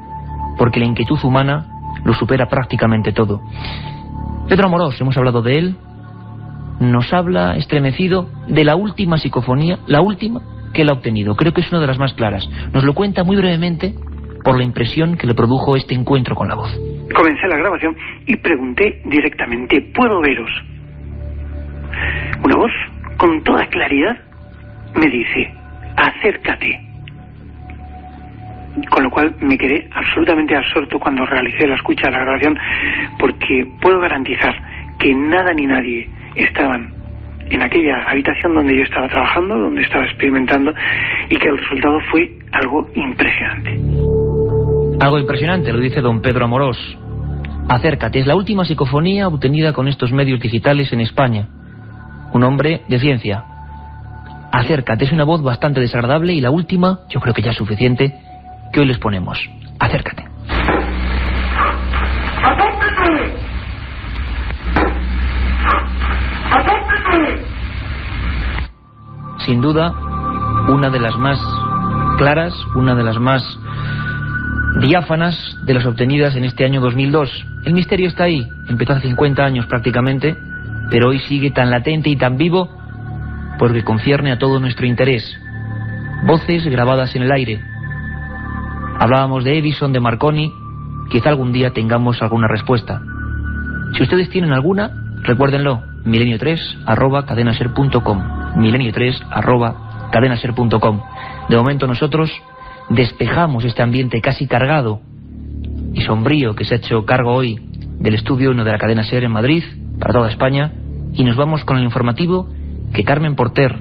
porque la inquietud humana lo supera prácticamente todo. Pedro Amorós, hemos hablado de él, nos habla estremecido de la última psicofonía, la última que él ha obtenido. Creo que es una de las más claras. Nos lo cuenta muy brevemente por la impresión que le produjo este encuentro con la voz. Comencé la grabación y pregunté directamente: ¿puedo veros? Una voz con toda claridad me dice: acércate. Con lo cual me quedé absolutamente absorto cuando realicé la escucha de la grabación, porque puedo garantizar que nada ni nadie estaban en aquella habitación donde yo estaba trabajando, donde estaba experimentando, y que el resultado fue algo impresionante. Algo impresionante, lo dice don Pedro Amorós. Acércate, es la última psicofonía obtenida con estos medios digitales en España. Un hombre de ciencia. Acércate, es una voz bastante desagradable, y la última, yo creo que ya es suficiente, que hoy les ponemos. Acércate. Sin duda, una de las más claras, una de las más diáfanas de las obtenidas en este año 2002. El misterio está ahí, empezó hace 50 años prácticamente, pero hoy sigue tan latente y tan vivo porque concierne a todo nuestro interés. Voces grabadas en el aire. Hablábamos de Edison, de Marconi. Quizá algún día tengamos alguna respuesta. Si ustedes tienen alguna, recuérdenlo: milenio3@cadenaser.com, milenio3@cadenaser.com. De momento nosotros despejamos este ambiente casi cargado y sombrío que se ha hecho cargo hoy del estudio 1 de la cadena SER en Madrid, para toda España, y nos vamos con el informativo que Carmen Porter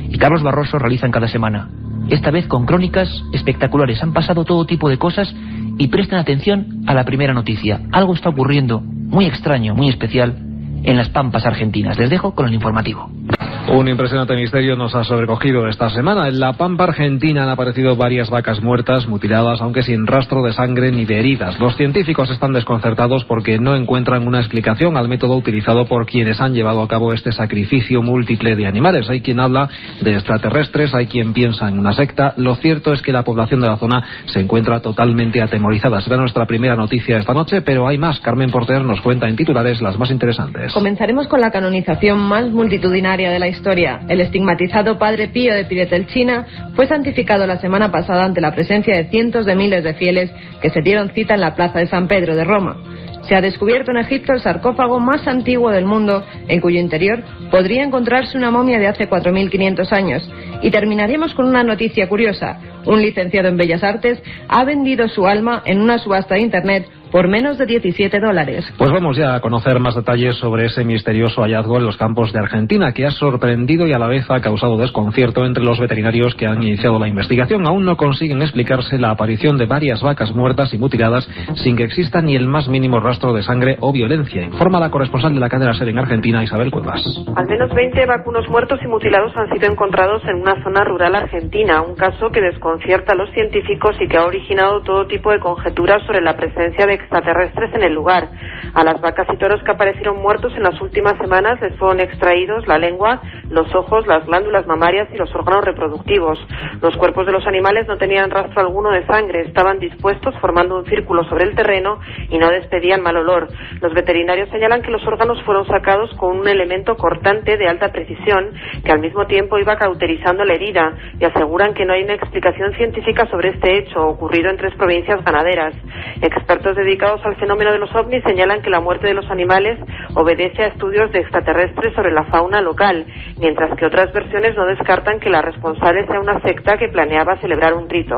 y Carlos Barroso realizan cada semana. Esta vez con crónicas espectaculares. Han pasado todo tipo de cosas y presten atención a la primera noticia. Algo está ocurriendo muy extraño, muy especial en las Pampas argentinas. Les dejo con el informativo. Un impresionante misterio nos ha sobrecogido esta semana. En la Pampa argentina han aparecido varias vacas muertas, mutiladas, aunque sin rastro de sangre ni de heridas. Los científicos están desconcertados porque no encuentran una explicación al método utilizado por quienes han llevado a cabo este sacrificio múltiple de animales. Hay quien habla de extraterrestres, hay quien piensa en una secta. Lo cierto es que la población de la zona se encuentra totalmente atemorizada. Será nuestra primera noticia esta noche, pero hay más. Carmen Porter nos cuenta en titulares las más interesantes. Comenzaremos con la canonización más multitudinaria de la historia. El estigmatizado Padre Pío de Pietrelcina fue santificado la semana pasada ante la presencia de cientos de miles de fieles que se dieron cita en la plaza de San Pedro de Roma. Se ha descubierto en Egipto el sarcófago más antiguo del mundo, en cuyo interior podría encontrarse una momia de hace 4.500 años. Y terminaremos con una noticia curiosa. Un licenciado en Bellas Artes ha vendido su alma en una subasta de Internet por menos de $17. Pues vamos ya a conocer más detalles sobre ese misterioso hallazgo en los campos de Argentina, que ha sorprendido y a la vez ha causado desconcierto entre los veterinarios que han iniciado la investigación. Aún no consiguen explicarse la aparición de varias vacas muertas y mutiladas sin que exista ni el más mínimo rastro de sangre o violencia. Informa la corresponsal de la cadena SER en Argentina, Isabel Cuevas. Al menos 20 vacunos muertos y mutilados han sido encontrados en una zona rural argentina, un caso que desconcierta a los científicos y que ha originado todo tipo de conjeturas sobre la presencia de extraterrestres en el lugar. A las vacas y toros que aparecieron muertos en las últimas semanas les fueron extraídos la lengua, los ojos, las glándulas mamarias y los órganos reproductivos. Los cuerpos de los animales no tenían rastro alguno de sangre, estaban dispuestos formando un círculo sobre el terreno y no despedían mal olor. Los veterinarios señalan que los órganos fueron sacados con un elemento cortante de alta precisión que al mismo tiempo iba cauterizando la herida, y aseguran que no hay una explicación científica sobre este hecho ocurrido en 3 provincias ganaderas. Expertos dedicados al fenómeno de los ovnis señalan que la muerte de los animales obedece a estudios de extraterrestres sobre la fauna local, mientras que otras versiones no descartan que la responsable sea una secta que planeaba celebrar un rito.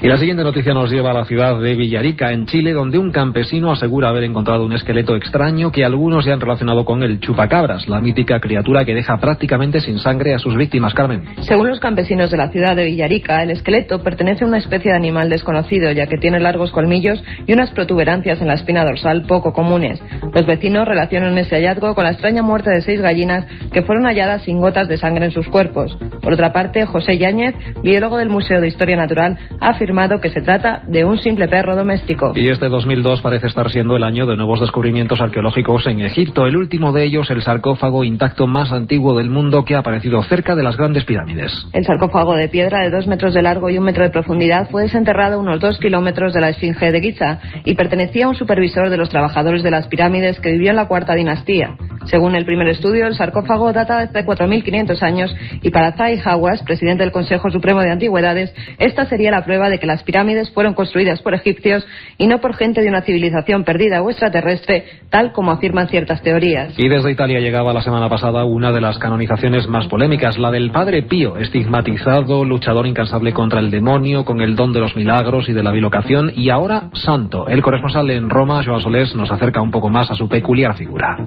Y la siguiente noticia nos lleva a la ciudad de Villarica, en Chile, donde un campesino asegura haber encontrado un esqueleto extraño que algunos ya han relacionado con el chupacabras, la mítica criatura que deja prácticamente sin sangre a sus víctimas. Carmen. Según los campesinos de la ciudad de Villarica, el esqueleto pertenece a una especie de animal desconocido, ya que tiene largos colmillos y unas protuberancias en la espina dorsal poco comunes. Los vecinos relacionan ese hallazgo con la extraña muerte de 6 gallinas que fueron halladas sin gotas de sangre en sus cuerpos. Por otra parte, José Yáñez, biólogo del Museo de Historia Natural, ha afirmado que se trata de un simple perro doméstico. Y este 2002 parece estar siendo el año de nuevos descubrimientos arqueológicos en Egipto. El último de ellos, el sarcófago intacto más antiguo del mundo, que ha aparecido cerca de las grandes pirámides. El sarcófago de piedra de 2 metros de largo y 1 metro de profundidad fue desenterrado a unos 2 kilómetros de la Esfinge de Giza y pertenecía a un supervisor de los trabajadores de las pirámides que vivió en la 4ª dinastía. Según el primer estudio, el sarcófago data de 4.500 años y para Zai Hawass, presidente del Consejo Supremo de Antigüedades, esta sería la prueba de que las pirámides fueron construidas por egipcios y no por gente de una civilización perdida o extraterrestre, tal como afirman ciertas teorías. Y desde Italia llegaba la semana pasada una de las canonizaciones más polémicas, la del Padre Pío, estigmatizado, luchador incansable contra el demonio, con el don de los milagros y de la bilocación, y ahora santo. El corresponsal en Roma, Joan Solés, nos acerca un poco más a su peculiar figura.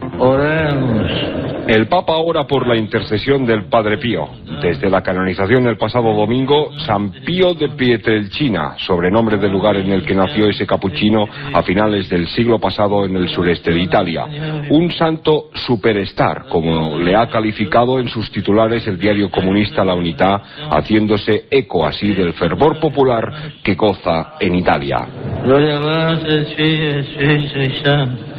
El Papa ora por la intercesión del Padre Pío. Desde la canonización el pasado domingo, San Pío de Pietrelcina, sobrenombre del lugar en el que nació ese capuchino a finales del siglo pasado en el sureste de Italia. Un santo superstar, como le ha calificado en sus titulares el diario comunista La Unità, haciéndose eco así del fervor popular que goza en Italia.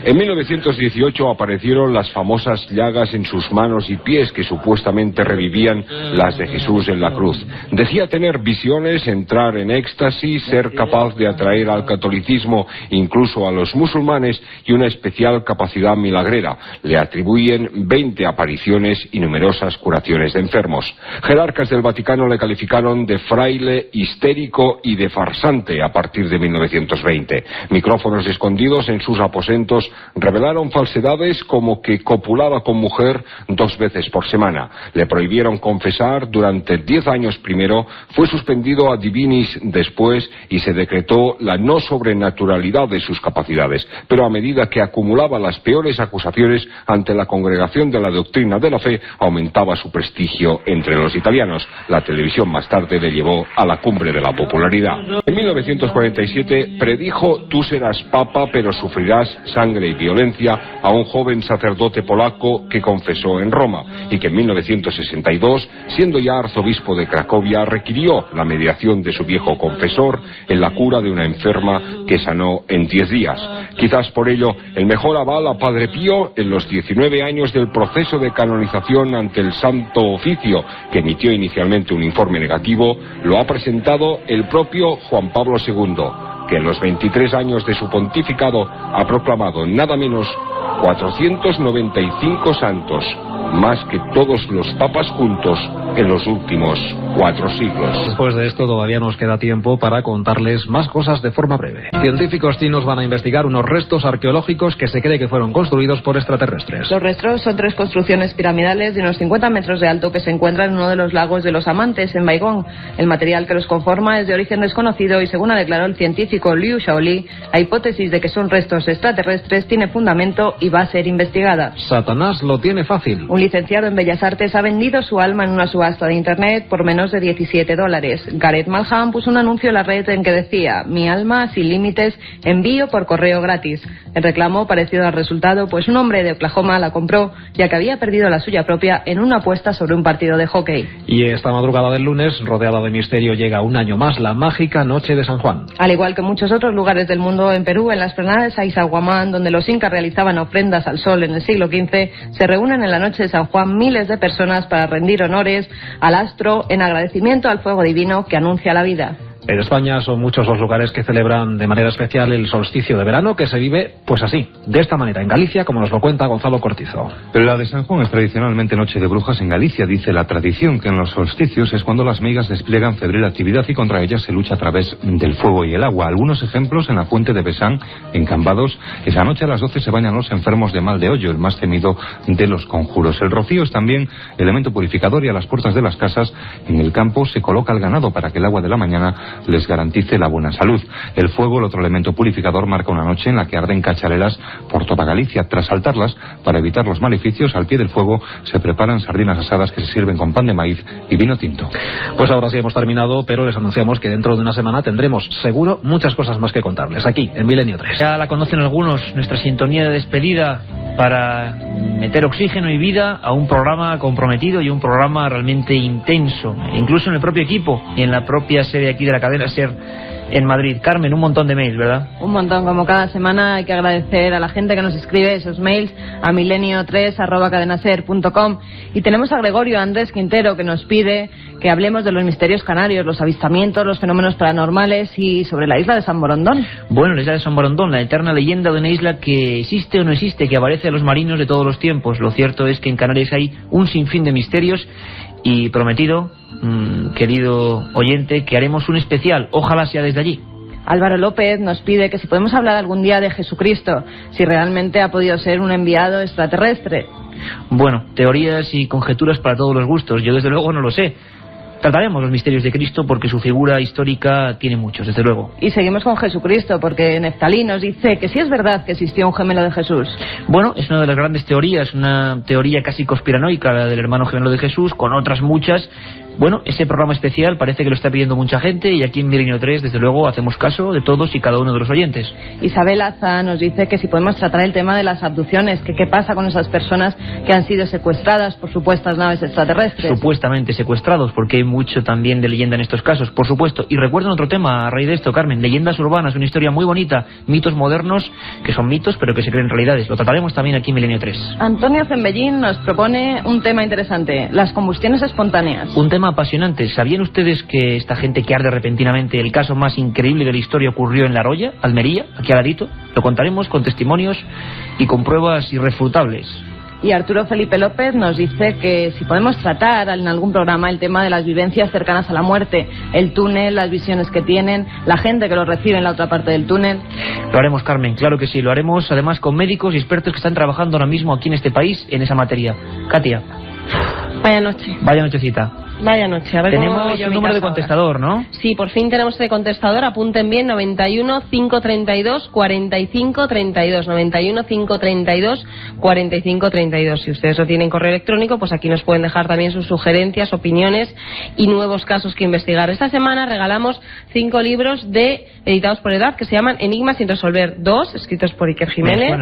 En 1918 aparecieron las famosas llagas en sus manos y pies que supuestamente revivían las de Jesús en la cruz. Decía tener visiones, entrar en éxtasis, ser capaz de atraer al catolicismo incluso a los musulmanes y una especial capacidad milagrera. Le atribuyen 20 apariciones y numerosas curaciones de enfermos. Jerarcas del Vaticano le calificaron de fraile histérico y de farsante a partir de 1920. Micrófonos escondidos en sus aposentos revelaron falsedades como que copulaba con mujer 2 veces por semana. Le prohibieron confesar durante 10 años primero, fue suspendido a divinis después y se decretó la no sobrenaturalidad de sus capacidades. Pero a medida que acumulaba las peores acusaciones ante la congregación de la doctrina de la fe, aumentaba su prestigio entre los italianos. La televisión más tarde le llevó a la cumbre de la popularidad. En 1947 predijo: tú serás papa pero sufrirás sangre sangre y violencia a un joven sacerdote polaco que confesó en Roma y que en 1962, siendo ya arzobispo de Cracovia, requirió la mediación de su viejo confesor en la cura de una enferma que sanó en 10 días. Quizás por ello el mejor aval a Padre Pío en los 19 años del proceso de canonización ante el Santo Oficio, que emitió inicialmente un informe negativo, lo ha presentado el propio Juan Pablo II, que en los 23 años de su pontificado ha proclamado nada menos 495 santos, más que todos los papas juntos en los últimos 4 siglos. Después de esto todavía nos queda tiempo para contarles más cosas de forma breve. Científicos chinos van a investigar unos restos arqueológicos que se cree que fueron construidos por extraterrestres. Los restos son 3 construcciones piramidales de unos 50 metros de alto que se encuentran en uno de los lagos de los Amantes, en Baigón. El material que los conforma es de origen desconocido y, según ha declarado el científico Liu Shaoli, la hipótesis de que son restos extraterrestres tiene fundamento y va a ser investigada. Satanás lo tiene fácil. Un licenciado en Bellas Artes ha vendido su alma en una subasta de internet por menos de $17. Gareth Malham puso un anuncio en la red en que decía: mi alma sin límites, envío por correo gratis. El reclamo parecido al resultado, pues un hombre de Oklahoma la compró, ya que había perdido la suya propia en una apuesta sobre un partido de hockey. Y esta madrugada del lunes, rodeada de misterio, llega un año más la mágica Noche de San Juan. Al igual que muchos otros lugares del mundo, en Perú, en la explanada de Sacsayhuamán, donde los incas realizaban ofrendas al sol en el siglo XV, se reúnen en la Noche de San Juan miles de personas para rendir honores al astro en agradecimiento al fuego divino que anuncia la vida. En España son muchos los lugares que celebran de manera especial el solsticio de verano, que se vive pues así, de esta manera, en Galicia, como nos lo cuenta Gonzalo Cortizo. Pero la de San Juan es tradicionalmente noche de brujas en Galicia. Dice la tradición que en los solsticios es cuando las migas despliegan febril actividad y contra ellas se lucha a través del fuego y el agua. Algunos ejemplos: en la fuente de Besán, en Cambados, esa noche a las 12 se bañan los enfermos de mal de hoyo, el más temido de los conjuros. El rocío es también elemento purificador y a las puertas de las casas en el campo se coloca el ganado para que el agua de la mañana les garantice la buena salud. El fuego, el otro elemento purificador, marca una noche en la que arden cachaleras por toda Galicia. Tras saltarlas, para evitar los maleficios, al pie del fuego se preparan sardinas asadas que se sirven con pan de maíz y vino tinto. Pues ahora sí hemos terminado, pero les anunciamos que dentro de una semana tendremos, seguro, muchas cosas más que contarles, aquí, en Milenio 3. Ya la conocen algunos, nuestra sintonía de despedida para meter oxígeno y vida a un programa comprometido y un programa realmente intenso, incluso en el propio equipo y en la propia sede aquí de la cadena SER en Madrid. Carmen, un montón de mails, ¿verdad? Un montón, como cada semana. Hay que agradecer a la gente que nos escribe esos mails a milenio3@cadenaser.com. Y tenemos a Gregorio Andrés Quintero, que nos pide que hablemos de los misterios canarios, los avistamientos, los fenómenos paranormales y sobre la isla de San Borondón. Bueno, la isla de San Borondón, la eterna leyenda de una isla que existe o no existe, que aparece a los marinos de todos los tiempos. Lo cierto es que en Canarias hay un sinfín de misterios y prometido, querido oyente, que haremos un especial, ojalá sea desde allí. Álvaro López nos pide que si podemos hablar algún día de Jesucristo, si realmente ha podido ser un enviado extraterrestre. Bueno, teorías y conjeturas para todos los gustos, yo desde luego no lo sé. Trataremos los misterios de Cristo porque su figura histórica tiene muchos, desde luego. Y seguimos con Jesucristo porque Neftalí nos dice que sí es verdad que existió un gemelo de Jesús. Bueno, es una de las grandes teorías, una teoría casi conspiranoica, la del hermano gemelo de Jesús, con otras muchas. Bueno, ese programa especial parece que lo está pidiendo mucha gente y aquí en Milenio 3, desde luego, hacemos caso de todos y cada uno de los oyentes. Isabel Aza nos dice que si podemos tratar el tema de las abducciones, que qué pasa con esas personas que han sido secuestradas por supuestas naves extraterrestres. Supuestamente secuestrados, porque hay mucho también de leyenda en estos casos, por supuesto. Y recuerden otro tema a raíz de esto, Carmen, leyendas urbanas, una historia muy bonita, mitos modernos, que son mitos pero que se creen realidades. Lo trataremos también aquí en Milenio 3. Antonio Zembellín nos propone un tema interesante, las combustiones espontáneas. Un tema apasionante. ¿Sabían ustedes que esta gente que arde repentinamente, el caso más increíble de la historia ocurrió en La Roya, Almería, aquí al ladito? Lo contaremos con testimonios y con pruebas irrefutables. Y Arturo Felipe López nos dice que si podemos tratar en algún programa el tema de las vivencias cercanas a la muerte, el túnel, las visiones que tienen, la gente que lo recibe en la otra parte del túnel. Lo haremos, Carmen, claro que sí, lo haremos además con médicos y expertos que están trabajando ahora mismo aquí en este país en esa materia. Katia. Vaya noche. Vaya nochecita. Vaya noche. A ver tenemos un número de contestador, ahora, ¿no? Sí, por fin tenemos este contestador. Apunten bien, 91 532 45 32. 91 532 45 32. Si ustedes no tienen correo electrónico, pues aquí nos pueden dejar también sus sugerencias, opiniones y nuevos casos que investigar. Esta semana regalamos 5 libros editados por Edad que se llaman Enigmas sin resolver 2, escritos por Iker Jiménez.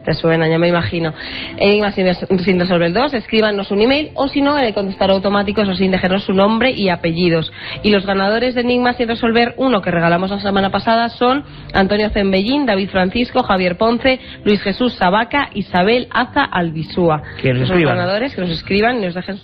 Te suena, ya me imagino. Enigmas sin resolver 2, escríbanos un email o si no, en el contestador automático, eso sin dejarnos su nombre y apellidos. Y los ganadores de Enigmas sin resolver 1 que regalamos la semana pasada son Antonio Zembellín, David Francisco, Javier Ponce, Luis Jesús Sabaca, Isabel Aza Albisúa. Que nos escriban. Los ganadores que nos escriban y nos dejen